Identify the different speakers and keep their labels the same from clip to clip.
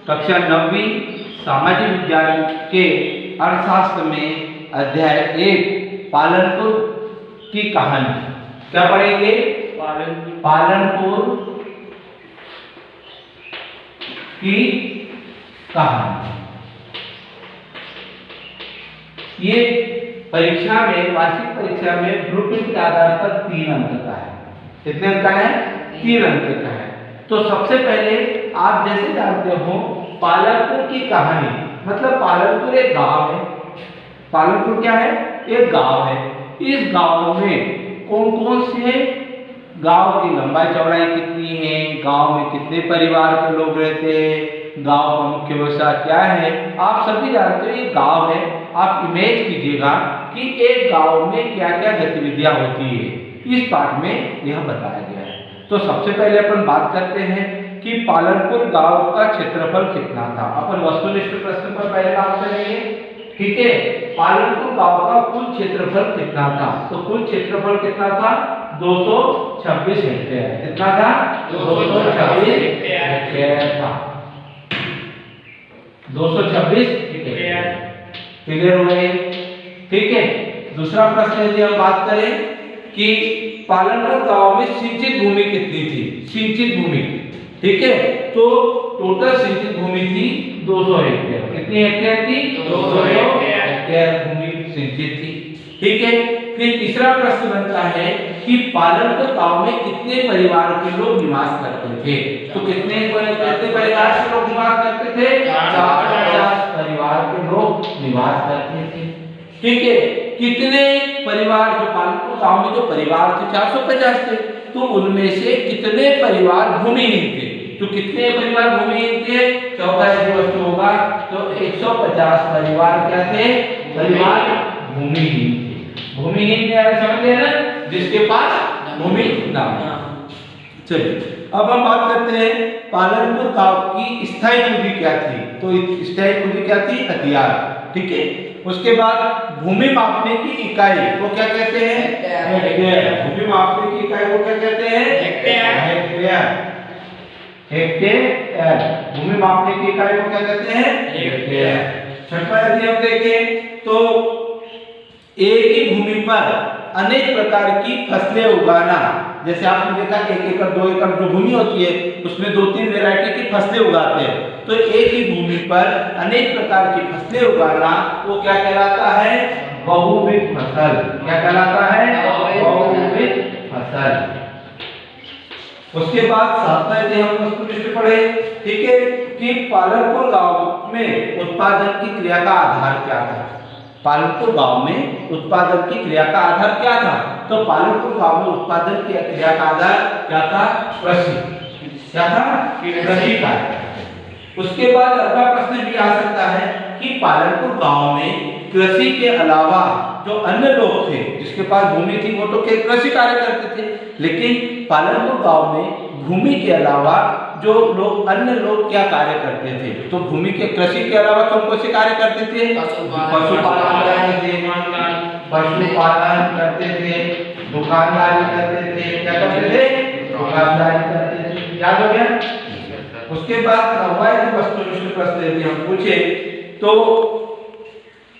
Speaker 1: कक्षा 9वीं सामाजिक विज्ञान के अर्थशास्त्र में अध्याय 1 पालनपुर की कहानी। क्या पढ़ेंगे? पालनपुर की कहानी। ये परीक्षा में, वार्षिक परीक्षा में ब्लूप्रिंट के आधार पर 3 अंक का है। कितने अंक का है? 3 अंक का है। तो सबसे पहले आप जैसे जानते हो पालनपुर की कहानी, मतलब पालनपुर एक गांव है। पालनपुर क्या है? एक गांव है। इस गांव में कौन कौन से, गांव की लंबाई चौड़ाई कितनी है, गांव में कितने परिवार के लोग रहते हैं, गांव का मुख्य व्यवसाय क्या है, आप सभी जानते हो। ये गांव है। आप इमेज कीजिएगा कि एक गांव में क्या क्या गतिविधियां होती है। इस पाठ में यह बताया गया है। तो सबसे पहले अपन बात करते हैं कि पालनपुर गांव का क्षेत्रफल कितना था। अपन वस्तुनिष्ठ प्रश्न पर पहले बात करेंगे, ठीक है। पालनपुर गांव का कुल क्षेत्रफल कितना था? तो कुल क्षेत्रफल कितना था? 226 हेक्टेयर। कितना था? 226 हेक्टेयर था। 226 हेक्टेयर। क्लियर हो गए? ठीक है। दूसरा प्रश्न यदि हम बात करें कि पालनपुर गांव में सिंचित भूमि कितनी थी? सिंचित भूमि, ठीक है। तो टोटल सिंचित भूमि थी 200 हेक्टेयर। कितनी हेक्टेयर थी? 200 हेक्टेयर भूमि सिंचित थी, ठीक है। फिर तीसरा प्रश्न बनता है कि पालनपुर गांव में कितने परिवार के लोग निवास करते थे? तो कितने परिवार के लोग निवास करते थे? 450 परिवार के लोग निवास करते थे, ठीक है। कितने परिवार, जो पालनपुर गांव में जो परिवार थे 450 थे, तो उनमें से कितने परिवार भूमिहीन थे? तो कितने परिवार भूमिहीन थे? चौका यदि होगा तो 150 परिवार क्या थे? परिवार भूमिहीन थे। भूमिहीन समझ ना, जिसके पास भूमि ना हो। चलिए अब हम बात करते हैं पालनपुर गांव की स्थायी पूंजी क्या थी। तो स्थायी पूंजी क्या थी? हथियार, ठीक है। उसके बाद भूमि मापने की इकाई को क्या कहते हैं? हेक्टेयर। भूमि मापने की इकाई को क्या कहते हैं? हेक्टेयर। हेक्टेयर। भूमि मापने की इकाई को क्या कहते हैं? हेक्टेयर। छठवां यदि हम देखें तो एक ही भूमि पर अनेक प्रकार की फसलें उगाना। जैसे आपने देखा 1 एकड़ 2 एकड़ जो भूमि होती है उसमें 2-3 वैरायटी की फसलें उगाते हैं। तो एक ही भूमि पर अनेक प्रकार की फसलें उगाना वो क्या कहलाता है? बहुविध फसल। क्या कहलाता है? बहुविध फसल। उसके बाद सातवां यदि हम वस्तुनिष्ठ पढ़े, ठीक है, कि पालनपुर गांव में उत्पादन की क्रिया का आधार क्या था? पालनपुर गांव में उत्पादन की क्रिया का आधार क्या था? तो पालनपुर गांव में उत्पादन की क्रिया का आधार क्या था? कृषि। क्या था? कृषि कार्य। उसके बाद अगला प्रश्न भी आ सकता है कि पालनपुर गांव में कृषि के अलावा जो अन्य लोग थे जिसके पास भूमि थी वो तो कृषि कार्य करते थे, लेकिन पालनपुर गांव में भूमि के अलावा जो लोग, अन्य लोग क्या कार्य करते थे? तो भूमि के, कृषि के अलावा कौन से कार्य करते थे? पशुपालन करते थे, दुकानदारी करते थे। क्या करते थे? दुकानदारी करते थे। याद हो गया? उसके बाद वस्तुनिष्ठ प्रश्न यदि हम पूछे तो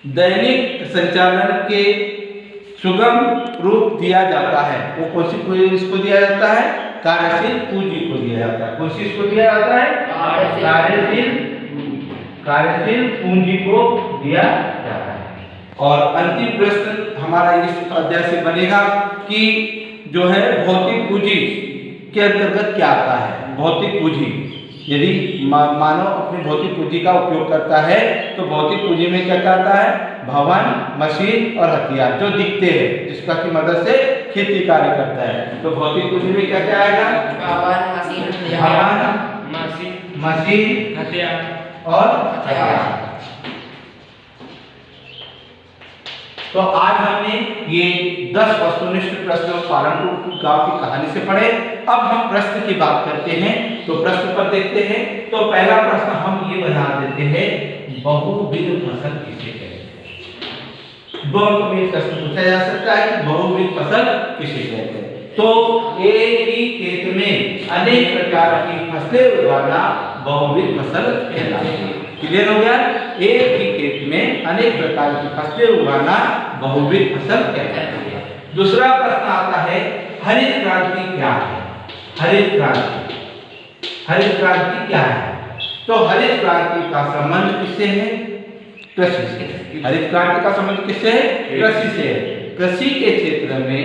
Speaker 1: दैनिक संचालन के सुगम रूप दिया जाता है। वो कौन सी इसको दिया जाता है? कार्यशील पूंजी को दिया जाता है। कौन सी इसको दिया जाता है? कार्यशील पूंजी को दिया जाता है। और अंतिम प्रश्न हमारा इस अध्याय से बनेगा कि जो है भौतिक पूंजी के अंतर्गत क्या आता है? भौतिक पूंजी, यदि मानव अपनी भौतिक पूंजी का उपयोग करता है तो भौतिक पूंजी में क्या आता है? भवन, मशीन और हथियार जो दिखते हैं, जिसका की मदद से खेती कार्य करता है। तो भौतिक पूंजी में क्या क्या आएगा? मशीन, हथियार और हथियार। तो आज हमने ये 10 वस्तुनिष्ठ प्रश्न पालनपुर गांव की कहानी से पढ़े। अब हम प्रश्न की बात करते हैं। तो प्रश्न पर देखते हैं। तो पहला प्रश्न हम ये बना देते हैं, बहुविध फसल किसे कहते हैं? 2 अंक में प्रश्न पूछा जा सकता है कि बहुविध फसल किसे कहते हैं। तो एक ही खेत में अनेक प्रकार की फसलें उगाना बहुविध फसल कहलाती है। क्लियर हो गया? एक ही खेत में अनेक प्रकार की फसलें उगाना बहुविध फसल कहलाती है। दूसरा प्रश्न आता है, हरित क्रांति क्या है? हरित क्रांति, हरित क्रांति क्या है? तो हरित क्रांति का संबंध किससे है? कृषि से। हरित क्रांति का संबंध किससे है? कृषि से। कृषि के क्षेत्र में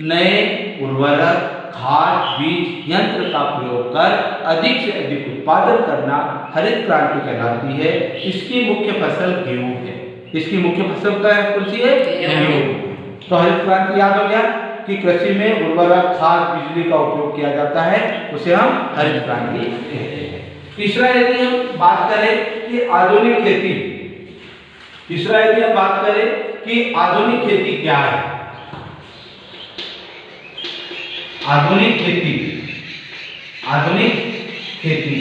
Speaker 1: नए उर्वरक, खाद, बीज, यंत्र का प्रयोग कर अधिक से अधिक उत्पादन करना हरित क्रांति कहलाती है। इसकी मुख्य फसल गेहूं है। इसकी मुख्य फसल क्या है? कौन सी है? गेहूं। तो हरित क्रांति याद हो गया कि कृषि में उर्वरक, खाद, बिजली का उपयोग किया जाता है, उसे हम हरित क्रांति कहते हैं। तीसरा यदि हम बात करें कि आधुनिक खेती, तीसरा यदि हम बात करें कि आधुनिक खेती क्या है? आधुनिक खेती, आधुनिक खेती,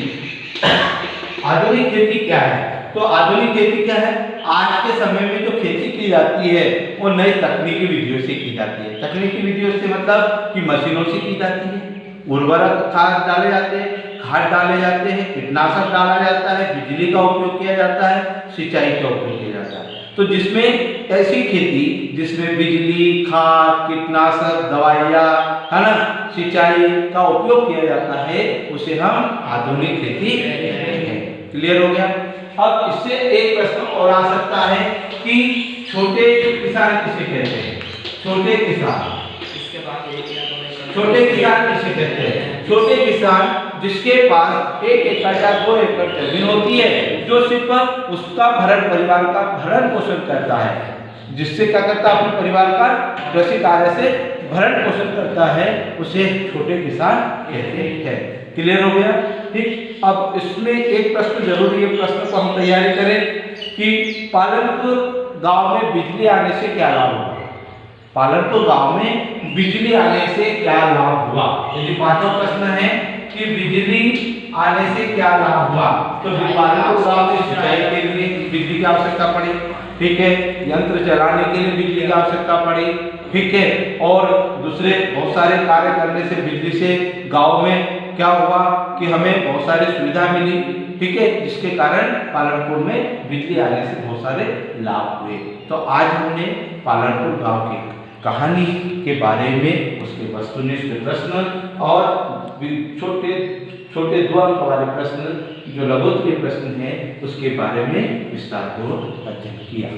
Speaker 1: आधुनिक खेती क्या है? तो आधुनिक खेती क्या है? आज के समय में जो खेती की जाती है वो नई तकनीकी विधियों से की जाती है। तकनीकी विधियों से मतलब कि मशीनों से की जाती है। उर्वरक खाद डाले जाते हैं, खाद डाले जाते हैं, कीटनाशक डाला जाता है, बिजली का उपयोग किया जाता है, सिंचाई का उपयोग किया जाता है। तो जिसमें ऐसी खेती जिसमें बिजली, खाद, कीटनाशक, दवाइयाँ, है ना, सिंचाई का उपयोग किया जाता है, उसे हम आधुनिक खेती कहते हैं। क्लियर हो गया? अब इससे एक प्रश्न और आ सकता है कि छोटे किसान किसे कहते हैं? छोटे किसान, छोटे किसान किसे कहते हैं? छोटे किसान जिसके पास 1 एकड़ या 2 एकड़ जमीन होती है, जो सिर्फ उसका भरण परिवार का भरण पोषण करता है, जिससे क्या करता है? अपने परिवार का कृषि कार्य से भरण पोषण करता है, उसे छोटे किसान कहते हैं। क्लियर हो गया? ठीक। अब इसमें एक प्रश्न जरूरी है, प्रश्न को हम तैयारी करें कि पालनपुर गांव में बिजली आने से क्या लाभ हुआ? पालनपुर गांव में बिजली आने से क्या लाभ हुआ? यदि पांचवा प्रश्न है कि बिजली आने से क्या लाभ हुआ, तो पालनपुर गांव में सिंचाई के लिए बिजली की आवश्यकता पड़ी, ठीक है, यंत्र चलाने के लिए बिजली की आवश्यकता पड़ी, ठीक है, और दूसरे बहुत सारे कार्य करने से बिजली से गांव में क्या हुआ कि हमें बहुत सारी सुविधा मिली, ठीक है, जिसके कारण पालनपुर में बिजली आने से बहुत सारे लाभ हुए। तो आज हमने पालनपुर गांव की कहानी के बारे में, उसके वस्तुनिष्ठ प्रश्न और छोटे छोटे 2 अंक वाले प्रश्न जो लघुत्तरीय प्रश्न हैं उसके बारे में विस्तारपूर्वक अध्ययन किया।